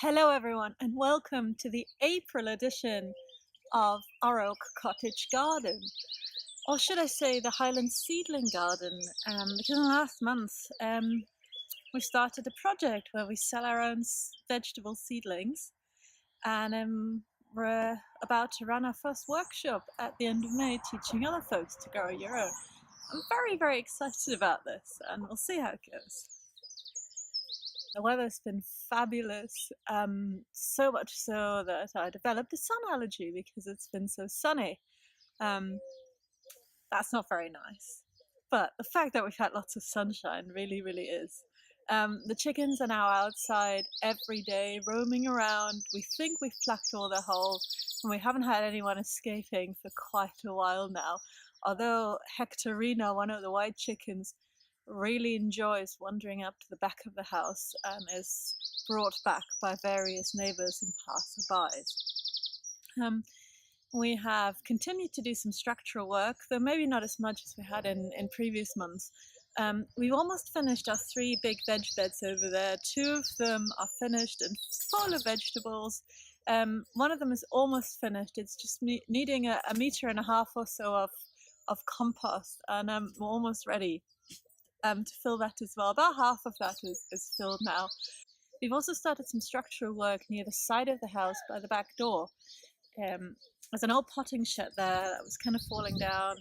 Hello everyone and welcome to the April edition of our Oak Cottage Garden, or should I say the Highland Seedling Garden, because in the last month we started a project where we sell our own vegetable seedlings, and we're about to run our first workshop at the end of May teaching other folks to grow your own. I'm very excited about this and we'll see how it goes. The weather's been fabulous, so much so that I developed a sun allergy because it's been so sunny. That's not very nice. But the fact that we've had lots of sunshine really is. The chickens are now outside every day, roaming around. We think we've plucked all the holes, and we haven't had anyone escaping for quite a while now. Although Hectorina, one of the white chickens, really enjoys wandering up to the back of the house and is brought back by various neighbours and passerbys. We have continued to do some structural work, though maybe not as much as we had in previous months. We've almost finished our 3 big veg beds over there. 2 of them are finished and full of vegetables. One of them is almost finished. It's just needing a 1.5 meters or so of compost, and we're almost ready to fill that as well. About half of that is filled now. We've also started some structural work near the side of the house by the back door. There's an old potting shed there that was kind of falling down,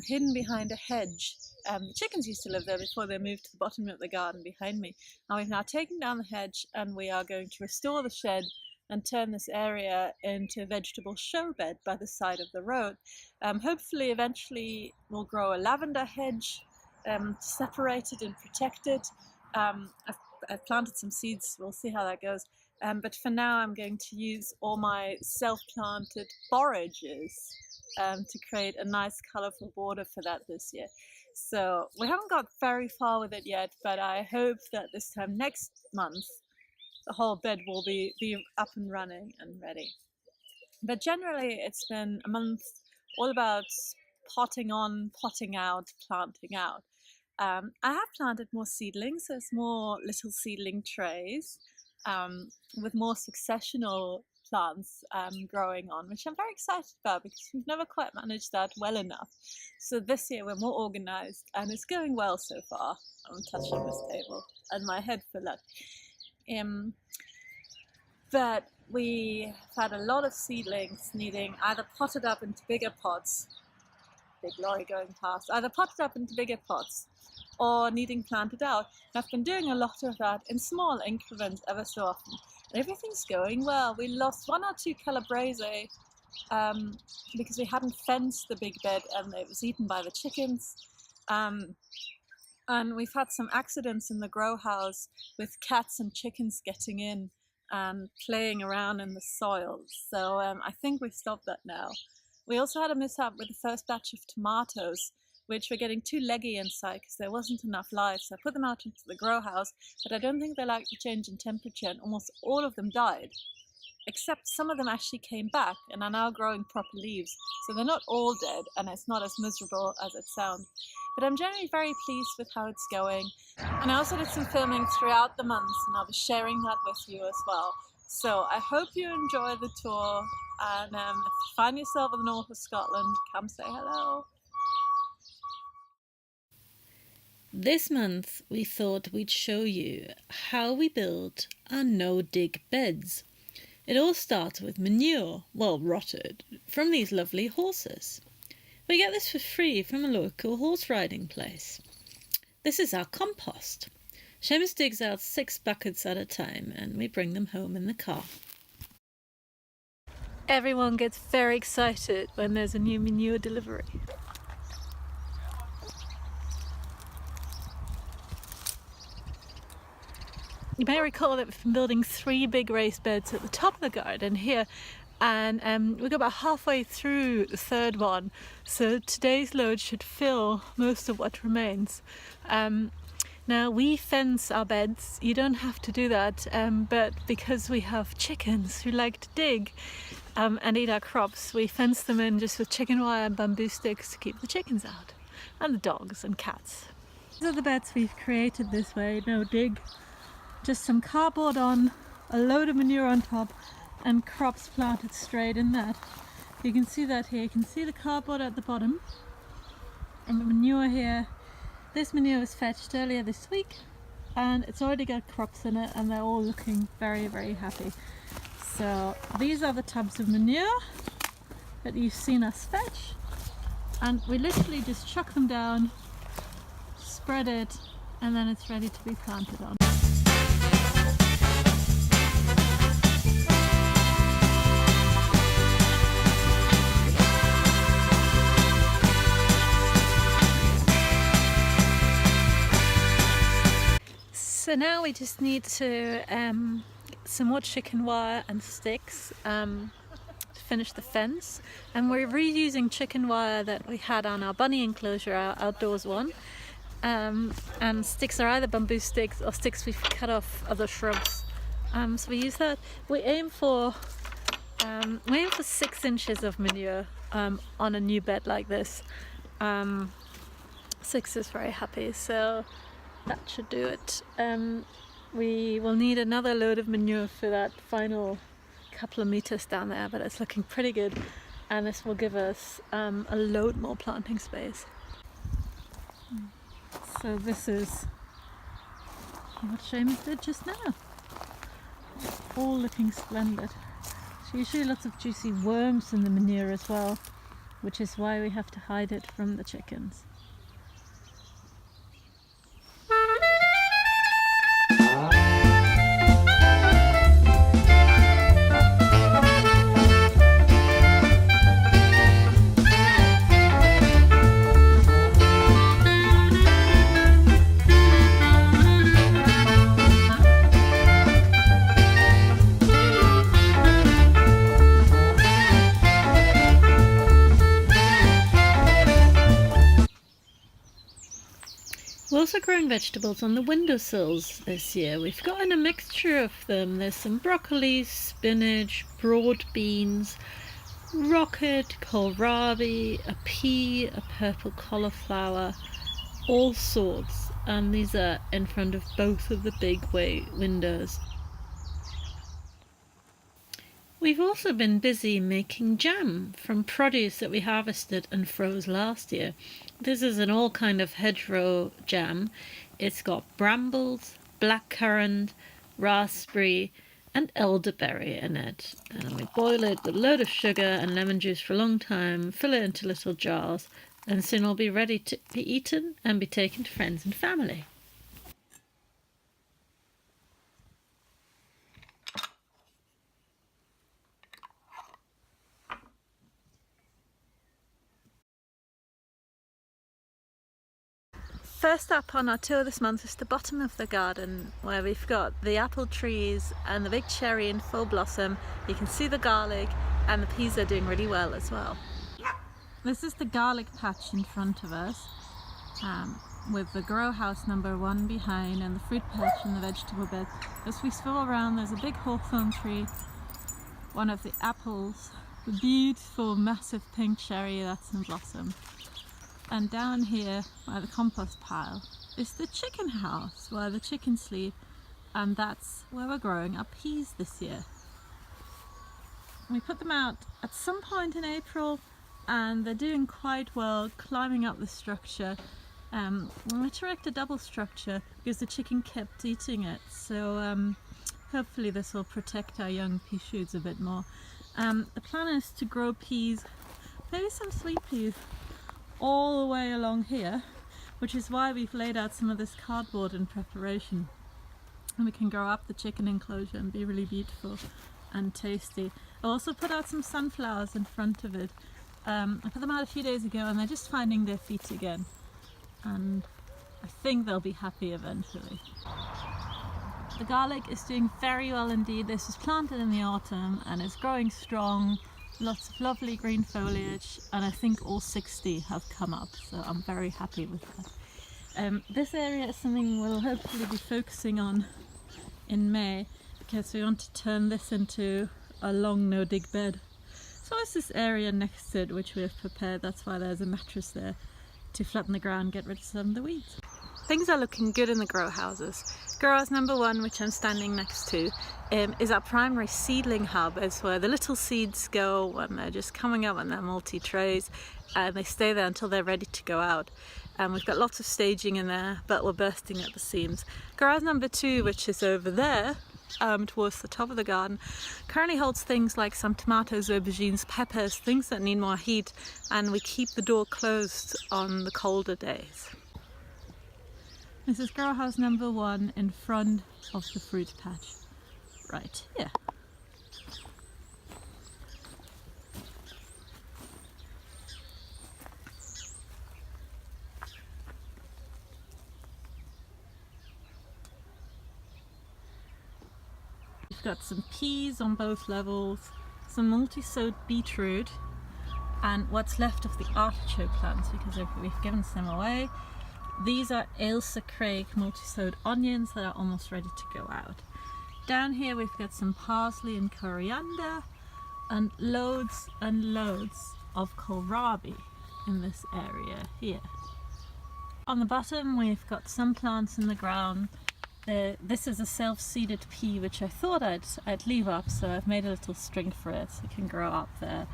hidden behind a hedge. The chickens used to live there before they moved to the bottom of the garden behind me. And we've now taken down the hedge and we are going to restore the shed and turn this area into a vegetable show bed by the side of the road. Hopefully eventually we'll grow a lavender hedge, separated and protected. I've planted some seeds, we'll see how that goes. But for now I'm going to use all my self-planted forages to create a nice colourful border for that this year. So we haven't got very far with it yet, but I hope that this time next month the whole bed will be up and running and ready. But generally it's been a month all about potting on, potting out, planting out. I have planted more seedlings. There's more little seedling trays with more successional plants growing on, which I'm very excited about because we've never quite managed that well enough. So this year we're more organized and it's going well so far. I'm touching this table and my head for luck. But we've had a lot of seedlings needing either potted up into bigger pots, big lorry going past, either potted up into bigger pots or needing planted out. And I've been doing a lot of that in small increments ever so often. And everything's going well. We lost 1 or 2 calabrese because we hadn't fenced the big bed and it was eaten by the chickens. And we've had some accidents in the grow house with cats and chickens getting in and playing around in the soil. So I think we've stopped that now. We also had a mishap with the first batch of tomatoes, which were getting too leggy inside because there wasn't enough light. So I put them out into the grow house, but I don't think they liked the change in temperature and almost all of them died. Except some of them actually came back and are now growing proper leaves. So they're not all dead and it's not as miserable as it sounds. But I'm generally very pleased with how it's going. And I also did some filming throughout the months and I'll be sharing that with you as well. So I hope you enjoy the tour, and if you find yourself in the north of Scotland, come say hello. This month we thought we'd show you how we build our no-dig beds. It all starts with manure, well rotted, from these lovely horses. We get this for free from a local horse riding place. This is our compost. Seamus digs out 6 buckets at a time and we bring them home in the car. Everyone gets very excited when there's a new manure delivery. You may recall that we've been building 3 big raised beds at the top of the garden here, and we got about halfway through the 3rd one, so today's load should fill most of what remains. Now we fence our beds, you don't have to do that, but because we have chickens who like to dig and eat our crops, we fence them in just with chicken wire and bamboo sticks to keep the chickens out, and the dogs and cats. These are the beds we've created this way, no dig. Just some cardboard on, a load of manure on top and crops planted straight in that. You can see that here. You can see the cardboard at the bottom and the manure here. This manure was fetched earlier this week and it's already got crops in it and they're all looking very, very happy. So these are the tubs of manure that you've seen us fetch, and we literally just chuck them down, spread it, and then it's ready to be planted on. So now we just need to some more chicken wire and sticks to finish the fence, and we're reusing chicken wire that we had on our bunny enclosure, our outdoors one, and sticks are either bamboo sticks or sticks we've cut off other shrubs. So we use that. We aim for 6 inches of manure on a new bed like this. 6 is very happy, so that should do it. We will need another load of manure for that final couple of meters down there, but it's looking pretty good, and this will give us a load more planting space. So this is what Seamus did just now. All looking splendid. There's usually lots of juicy worms in the manure as well, which is why we have to hide it from the chickens. We're also growing vegetables on the windowsills this year. We've gotten a mixture of them. There's some broccoli, spinach, broad beans, rocket, kohlrabi, a pea, a purple cauliflower, all sorts. And these are in front of both of the big windows. We've also been busy making jam from produce that we harvested and froze last year. This is an all kind of hedgerow jam. It's got brambles, blackcurrant, raspberry and elderberry in it. And we boil it with a load of sugar and lemon juice for a long time, fill it into little jars, and soon it'll be ready to be eaten and be taken to friends and family. First up on our tour this month is the bottom of the garden, where we've got the apple trees and the big cherry in full blossom. You can see the garlic, and the peas are doing really well as well. This is the garlic patch in front of us, with the grow house number 1 behind and the fruit patch and the vegetable bed. As we stroll around, there's a big hawthorn tree, one of the apples, the beautiful massive pink cherry that's in blossom. And down here by the compost pile is the chicken house where the chickens sleep, and that's where we're growing our peas this year. We put them out at some point in April and they're doing quite well, climbing up the structure. We tried a double structure because the chicken kept eating it, so hopefully this will protect our young pea shoots a bit more. The plan is to grow peas, maybe some sweet peas, all the way along here, which is why we've laid out some of this cardboard in preparation, and we can grow up the chicken enclosure and be really beautiful and tasty. I also put out some sunflowers in front of it. I put them out a few days ago and they're just finding their feet again, and I think they'll be happy eventually. The garlic is doing very well indeed. This was planted in the autumn and it's growing strong. Lots of lovely green foliage, and I think all 60 have come up, so I'm very happy with that. This area is something we'll hopefully be focusing on in May, because we want to turn this into a long no-dig bed. So it's this area next to it which we have prepared. That's why there's a mattress there to flatten the ground, get rid of some of the weeds. things are looking good in the grow houses. Grow house number 1, which I'm standing next to, is our primary seedling hub. It's where the little seeds go when they're just coming up in their multi-trays, and they stay there until they're ready to go out. And we've got lots of staging in there, but we're bursting at the seams. Grow house number 2, which is over there, towards the top of the garden, currently holds things like some tomatoes, aubergines, peppers, things that need more heat, and we keep the door closed on the colder days. This is grow house number 1 in front of the fruit patch, right here. We've got some peas on both levels, some multi-sowed beetroot, and what's left of the artichoke plants because we've given some away. These are Ailsa Craig multi-sowed onions that are almost ready to go out. Down here we've got some parsley and coriander and loads of kohlrabi in this area here. On the bottom we've got some plants in the ground. This is a self-seeded pea which I thought I'd leave up, so I've made a little string for it so it can grow up there.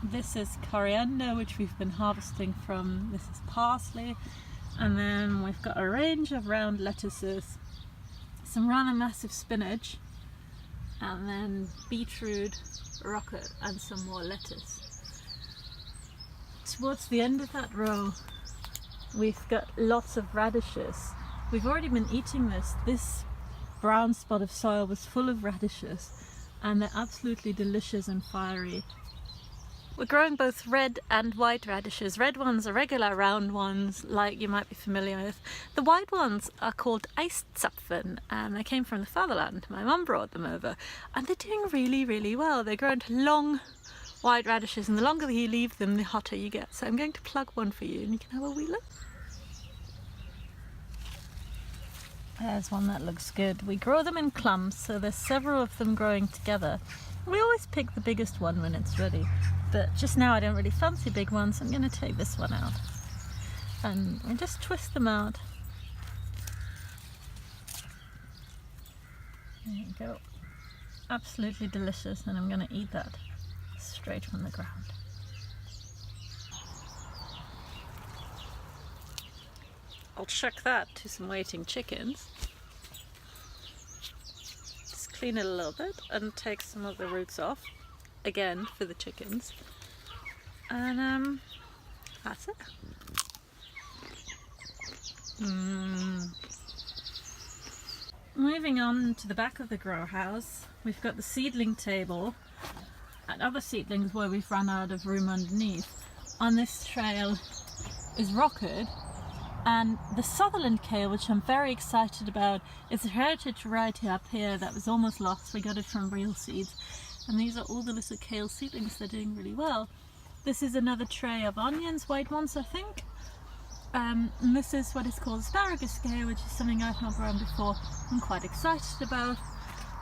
This is coriander, which we've been harvesting from. This is parsley, and then we've got a range of round lettuces, some rather massive spinach, and then beetroot, rocket, and some more lettuce. Towards the end of that row we've got lots of radishes. We've already been eating this. This brown spot of soil was full of radishes, and they're absolutely delicious and fiery. We're growing both red and white radishes. Red ones are regular round ones like you might be familiar with. The white ones are called Eiszapfen, and they came from the fatherland. My mum brought them over, and they're doing really well. They grow into long white radishes, and the longer you leave them the hotter you get. So I'm going to plug one for you and you can have a wee look. There's one that looks good. We grow them in clumps, so there's several of them growing together. We always pick the biggest one when it's ready, but just now I don't really fancy big ones, so I'm going to take this one out. And we just twist them out. There you go. Absolutely delicious, and I'm going to eat that straight from the ground. I'll chuck that to some waiting chickens. Just clean it a little bit and take some of the roots off, again for the chickens. And that's it. Moving on to the back of the grow house, we've got the seedling table and other seedlings where we've run out of room underneath. On this trail is rocket. And the Sutherland kale, which I'm very excited about, is a heritage variety up here that was almost lost. We got it from real seeds. And these are all the little kale seedlings. They're doing really well. This is another tray of onions, white ones I think. And this is what is called asparagus kale, which is something I've not grown before. I'm quite excited about.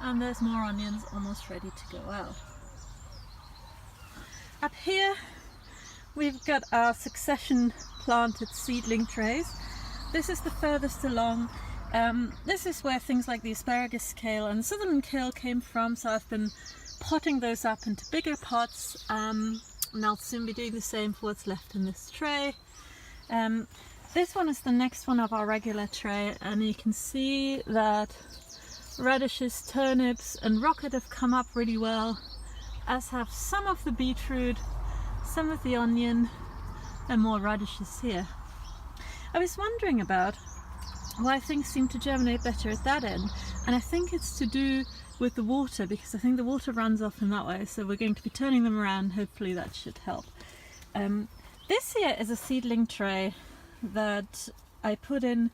And there's more onions almost ready to go out. Up here we've got our succession planted seedling trays. This is the furthest along. This is where things like the asparagus kale and Sutherland kale came from, so I've been potting those up into bigger pots, and I'll soon be doing the same for what's left in this tray. This one is the next one of our regular tray, and you can see that radishes, turnips and rocket have come up really well, as have some of the beetroot, some of the onion, and more radishes here. I was wondering about why things seem to germinate better at that end, and I think it's to do with the water, because I think the water runs off in that way, so we're going to be turning them around. Hopefully that should help. This here is a seedling tray that I put in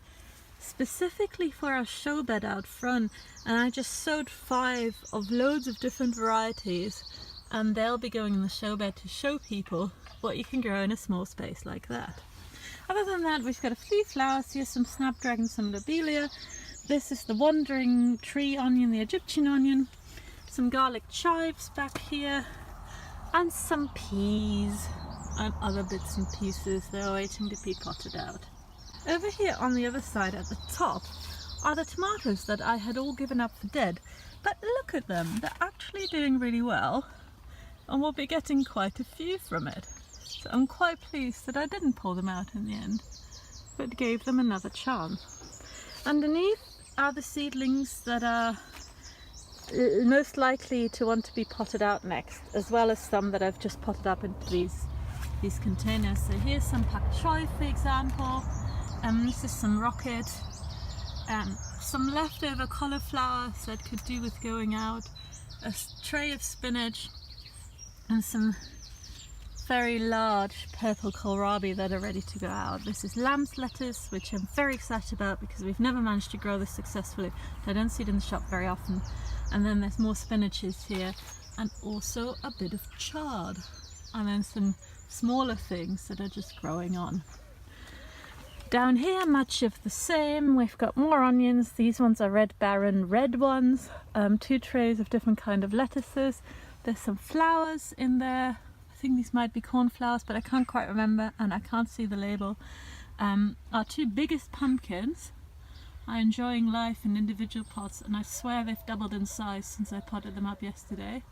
specifically for our show bed out front, and I just sowed 5 of loads of different varieties, and they'll be going in the show bed to show people what you can grow in a small space like that. Other than that, we've got a few flowers here, some snapdragon, some lobelia. This is the wandering tree onion, the Egyptian onion, some garlic chives back here, and some peas and other bits and pieces. They're waiting to be potted out. Over here on the other side at the top are the tomatoes that I had all given up for dead. But look at them, they're actually doing really well and we'll be getting quite a few from it. So I'm quite pleased that I didn't pull them out in the end, but gave them another chance. Underneath are the seedlings that are most likely to want to be potted out next, as well as some that I've just potted up into these containers. So here's some pak choi, for example. This is some rocket. Some leftover cauliflower that could do with going out. A tray of spinach and some very large purple kohlrabi that are ready to go out. This is lamb's lettuce, which I'm very excited about because we've never managed to grow this successfully. I don't see it in the shop very often. And then there's more spinaches here and also a bit of chard. And then some smaller things that are just growing on. Down here, much of the same. We've got more onions. These ones are Red Baron red ones. 2 trays of different kind of lettuces. There's some flowers in there. I think these might be cornflowers, but I can't quite remember and I can't see the label. Our 2 biggest pumpkins are enjoying life in individual pots, and I swear they've doubled in size since I potted them up yesterday.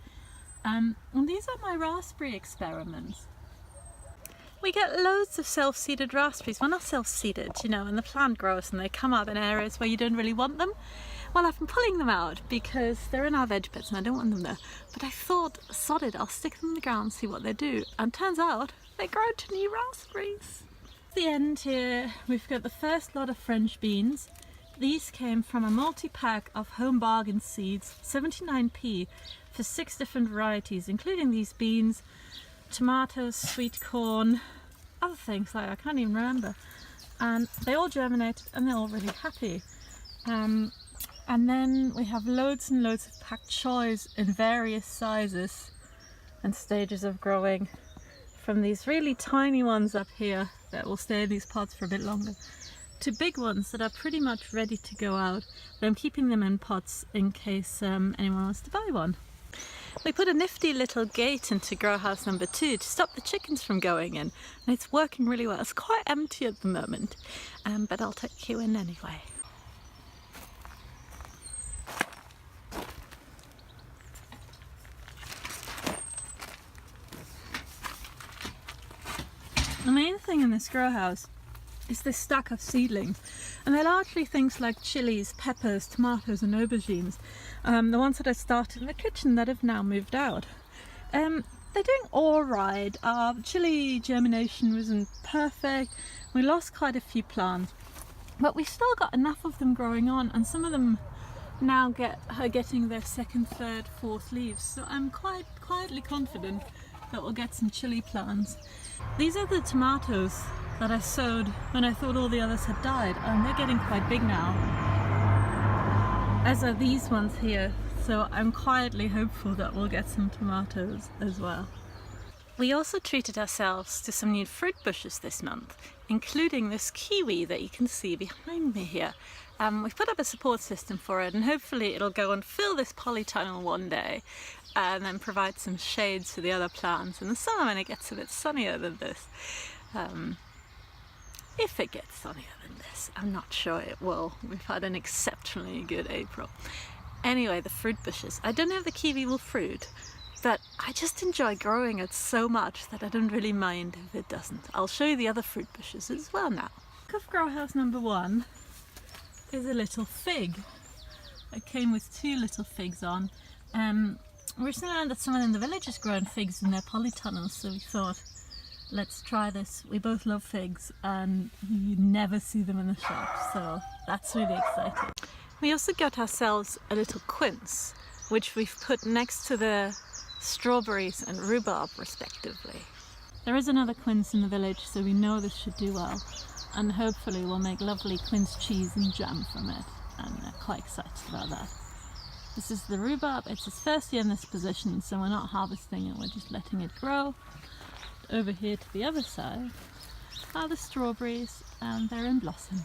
And these are my raspberry experiments. We get loads of self-seeded raspberries. Well, not self-seeded, you know, and the plant grows and they come up in areas where you don't really want them. Well, I've been pulling them out because they're in our veg beds and I don't want them there. But I thought, sod it, I'll stick them in the ground, see what they do. And turns out they grow to new raspberries. At the end here, we've got the first lot of French beans. These came from a multi-pack of home bargain seeds, 79p for 6 different varieties, including these beans, tomatoes, sweet corn, other things like I can't even remember. And they all germinated and they're all really happy. And then we have loads and loads of pak choys in various sizes and stages of growing, from these really tiny ones up here that will stay in these pots for a bit longer, to big ones that are pretty much ready to go out, but I'm keeping them in pots in case anyone wants to buy one. We put a nifty little gate into grow house number 2 to stop the chickens from going in, and it's working really well. It's quite empty at the moment, but I'll take you in anyway. The main thing in this grow house is this stack of seedlings, and they're largely things like chilies, peppers, tomatoes and aubergines, the ones that I started in the kitchen that have now moved out. They're doing alright. Our chili germination wasn't perfect, we lost quite a few plants, but we still got enough of them growing on, and some of them now are getting their 2nd, 3rd, 4th leaves, so I'm quite quietly confident that we'll get some chili plants. These are the tomatoes that I sowed when I thought all the others had died, and they're getting quite big now, as are these ones here, so I'm quietly hopeful that we'll get some tomatoes as well. We also treated ourselves to some new fruit bushes this month, including this kiwi that you can see behind me here. We've put up a support system for it, and hopefully it'll go and fill this polytunnel one day and then provide some shades for the other plants in the summer when it gets a bit sunnier than this. If it gets sunnier than this, I'm not sure it will. We've had an exceptionally good April. Anyway, the fruit bushes. I don't know if the kiwi will fruit, but I just enjoy growing it so much that I don't really mind if it doesn't. I'll show you the other fruit bushes as well now. Of grow house number 1 is a little fig. It came with 2 little figs on. We recently learned that someone in the village has grown figs in their polytunnels, so we thought, let's try this. We both love figs and you never see them in the shop, so that's really exciting. We also got ourselves a little quince, which we've put next to the strawberries and rhubarb respectively. There is another quince in the village, so we know this should do well, and hopefully we'll make lovely quince cheese and jam from it, and I'm quite excited about that. This is the rhubarb. It's its first year in this position, so we're not harvesting it, we're just letting it grow. Over here to the other side are the strawberries, and they're in blossom.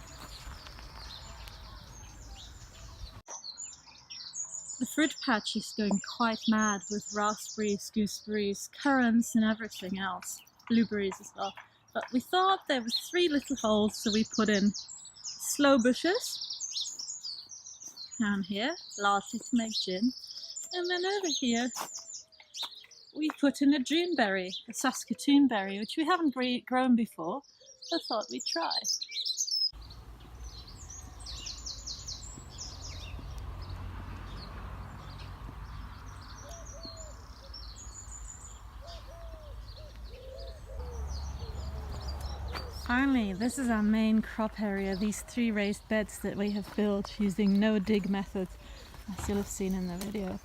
The fruit patch is going quite mad with raspberries, gooseberries, currants and everything else. Blueberries as well. But we thought there was 3 little holes, so we put in sloe bushes down here, largely to make gin. And then over here we put in a Juneberry, a Saskatoon berry, which we haven't grown before, so I thought we'd try. Finally, this is our main crop area, these 3 raised beds that we have built using no-dig methods, as you'll have seen in the video.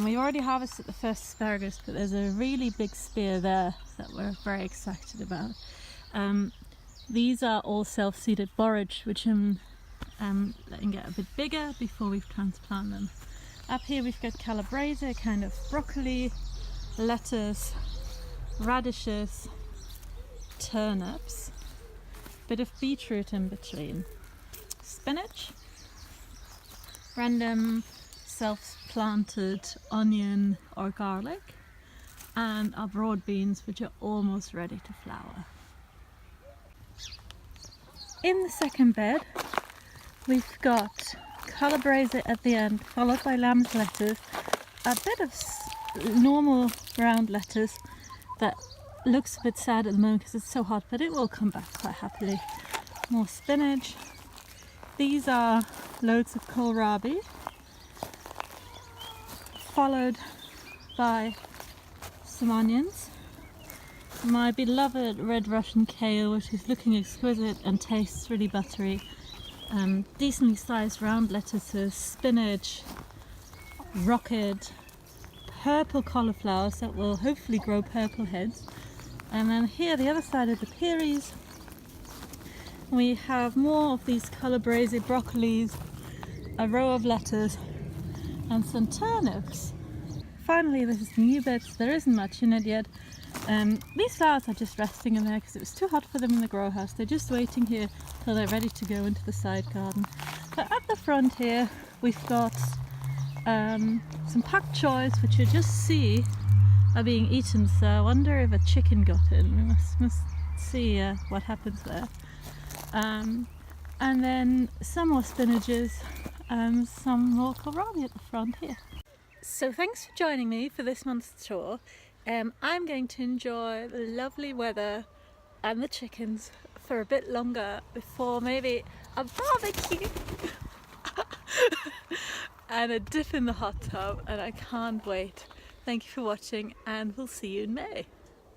We already harvested the first asparagus, but there's a really big spear there that we're very excited about. These are all self-seeded borage, which I'm letting get a bit bigger before we transplant them. Up here we've got calabrese, kind of broccoli, lettuce, radishes, turnips, bit of beetroot in between, spinach, random self-planted onion or garlic, and our broad beans, which are almost ready to flower. In the second bed we've got calabrese at the end, followed by lamb's lettuce, a bit of normal round lettuce that looks a bit sad at the moment because it's so hot, but it will come back quite happily. More spinach. These are loads of kohlrabi, followed by some onions. My beloved red Russian kale, which is looking exquisite and tastes really buttery. Decently sized round lettuces, spinach, rocket, purple cauliflowers that will hopefully grow purple heads. And then here, the other side of the peas, we have more of these calabrese broccolis, a row of lettuce, and some turnips. Finally, this is the new bed, so there isn't much in it yet. These flowers are just resting in there because it was too hot for them in the grow house. They're just waiting here till they're ready to go into the side garden. But at the front here, we've got some pak choys, which you just see are being eaten, so I wonder if a chicken got in. We must see what happens there. And then some more spinaches, some more kohlrabi at the front here. So thanks for joining me for this month's tour. I'm going to enjoy the lovely weather and the chickens for a bit longer before maybe a barbecue and a dip in the hot tub, and I can't wait. Thank you for watching, and we'll see you in May.